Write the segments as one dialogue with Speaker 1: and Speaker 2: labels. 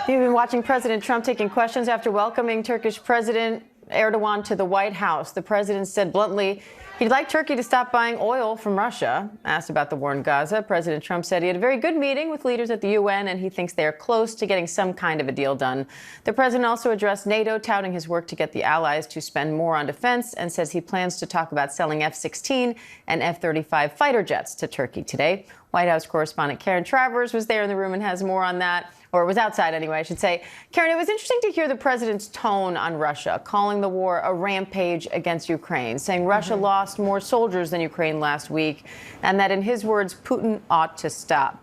Speaker 1: You've been watching President Trump taking questions after welcoming Turkish President Erdogan to the White House. The president said bluntly he'd like Turkey to stop buying oil from Russia. Asked about the war in Gaza, President Trump said he had a very good meeting with leaders at the UN and he thinks they are close to getting some kind of a deal done. The president also addressed NATO, touting his work to get the allies to spend more on defense, and says he plans to talk about selling F-16 and F-35 fighter jets to Turkey today. White House correspondent Karen Travers was there in the room and has more on that. Or was outside anyway, I should say. Karen, it was interesting to hear the president's tone on Russia, calling the war a rampage against Ukraine, saying Russia lost more soldiers than Ukraine last week, and that, in his words, Putin ought to stop.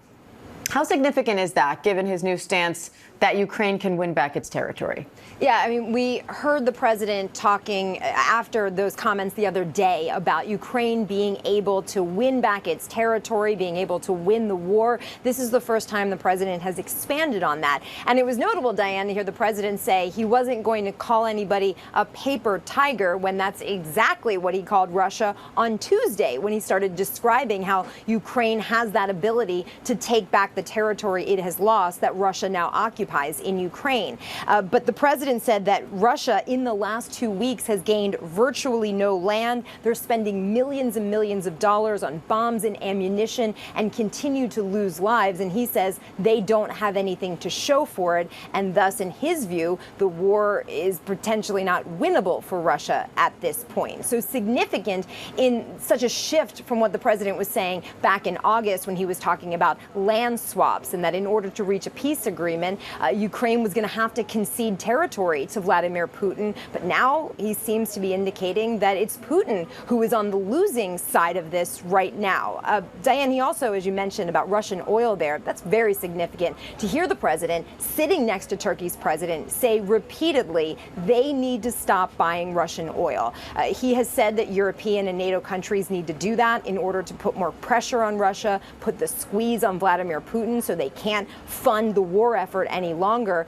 Speaker 1: How significant is that, given his new stance that Ukraine can win back its territory?
Speaker 2: Yeah, I mean, we heard the president talking after those comments the other day about Ukraine being able to win back its territory, being able to win the war. This is the first time the president has expanded on that. And it was notable, Diane, to hear the president say he wasn't going to call anybody a paper tiger, when that's exactly what he called Russia on Tuesday, when he started describing how Ukraine has that ability to take back the territory it has lost that Russia now occupies in Ukraine. But the president said that Russia in the last 2 weeks has gained virtually no land. They're spending millions and millions of dollars on bombs and ammunition and continue to lose lives. And he says they don't have anything to show for it. And thus, in his view, the war is potentially not winnable for Russia at this point. So significant in such a shift from what the president was saying back in August, when he was talking about land swaps, and that in order to reach a peace agreement, Ukraine was going to have to concede territory to Vladimir Putin. But now he seems to be indicating that it's Putin who is on the losing side of this right now. Diane, he also, as you mentioned, about Russian oil there, that's very significant to hear the president sitting next to Turkey's president say repeatedly they need to stop buying Russian oil. He has said that European and NATO countries need to do that in order to put more pressure on Russia, put the squeeze on Vladimir Putin so they can't fund the war effort any longer.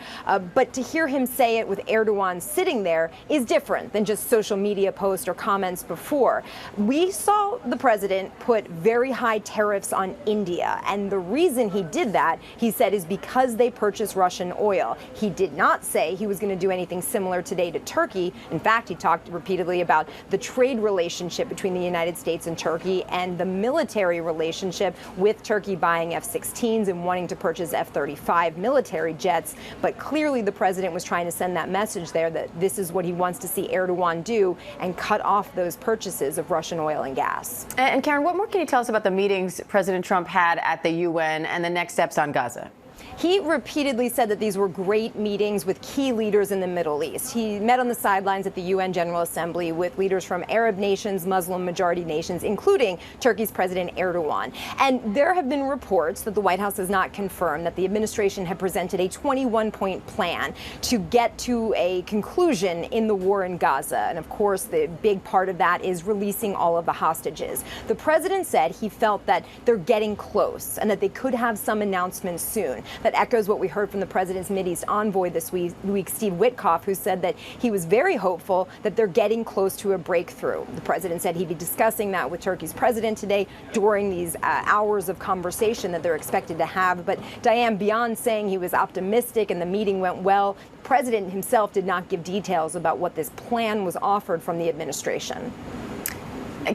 Speaker 2: But to hear him say it with Erdogan sitting there is different than just social media posts or comments before. We saw the president put very high tariffs on India, and the reason he did that, he said, is because they purchase Russian oil. He did not say he was going to do anything similar today to Turkey. In fact, he talked repeatedly about the trade relationship between the United States and Turkey and the military relationship, with Turkey buying F-16s and wanting to purchase F-35 military jets. But clearly the president was trying to send that message there that this is what he wants to see Erdogan do, and cut off those purchases of Russian oil and gas.
Speaker 1: And Karen, what more can you tell us about the meetings President Trump had at the UN and the next steps on Gaza?
Speaker 2: He repeatedly said that these were great meetings with key leaders in the Middle East. He met on the sidelines at the UN General Assembly with leaders from Arab nations, Muslim majority nations, including Turkey's President Erdogan. And there have been reports that the White House has not confirmed that the administration had presented a 21-point plan to get to a conclusion in the war in Gaza. And of course, the big part of that is releasing all of the hostages. The president said he felt that they're getting close and that they could have some announcements soon. That echoes what we heard from the president's Mideast envoy this week, Steve Witkoff, who said that he was very hopeful that they're getting close to a breakthrough. The president said he'd be discussing that with Turkey's president today during these hours of conversation that they're expected to have. But Diane, beyond saying he was optimistic and the meeting went well, the president himself did not give details about what this plan was offered from the administration.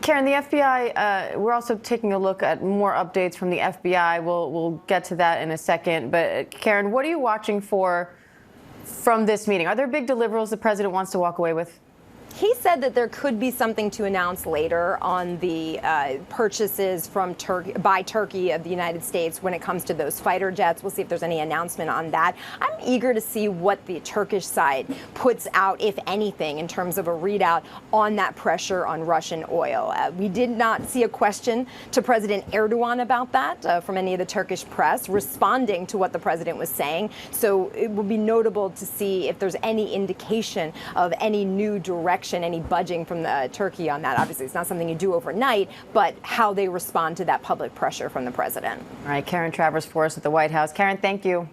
Speaker 1: Karen, the FBI, we're also taking a look at more updates from the FBI. We'll get to that in a second. But Karen, what are you watching for from this meeting? Are there big deliverables the president wants to walk away with?
Speaker 2: He said that there could be something to announce later on the purchases from by Turkey of the United States when it comes to those fighter jets. We'll see if there's any announcement on that. I'm eager to see what the Turkish side puts out, if anything, in terms of a readout on that pressure on Russian oil. We did not see a question to President Erdogan about that from any of the Turkish press responding to what the president was saying. So it will be notable to see if there's any indication of any new direction, any budging from Turkey on that. Obviously, it's not something you do overnight, but how they respond to that public pressure from the president.
Speaker 1: All right, Karen Travers for us at the White House. Karen, thank you.